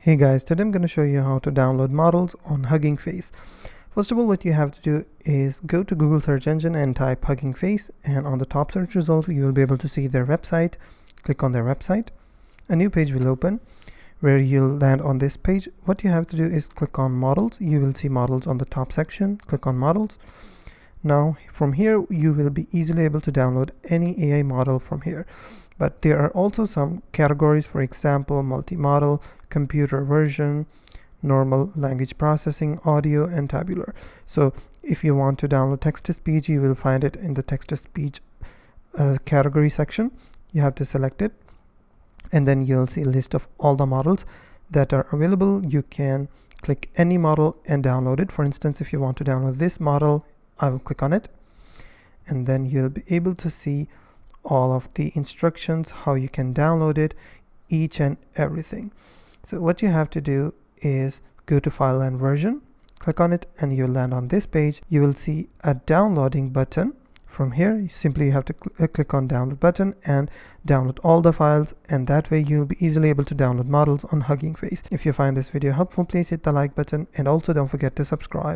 Hey guys, today I'm going to show you how to download models on HuggingFace. First of all, what you have to do is go to Google search engine and type HuggingFace, and on the top search result you will be able to see their website. Click on their website. A new page will open where you'll land on this page. What you have to do is click on models. You will see models on the top section. Click on models. Now from here you will be easily able to download any AI model from here. But there are also some categories, for example, multi-model, computer version, normal language processing, audio, and tabular. So if you want to download text-to-speech, you will find it in the text-to-speech category section. You have to select it, and then you'll see a list of all the models that are available. You can click any model and download it. For instance, if you want to download this model, I will click on it, and then you'll be able to see all of the instructions, how you can download it, each and everything. So what you have to do is go to File and Version, click on it, and you'll land on this page. You will see a downloading button. From here, you have to click on Download button and download all the files, and that way you'll be easily able to download models on HuggingFace. If you find this video helpful, please hit the like button, and also don't forget to subscribe.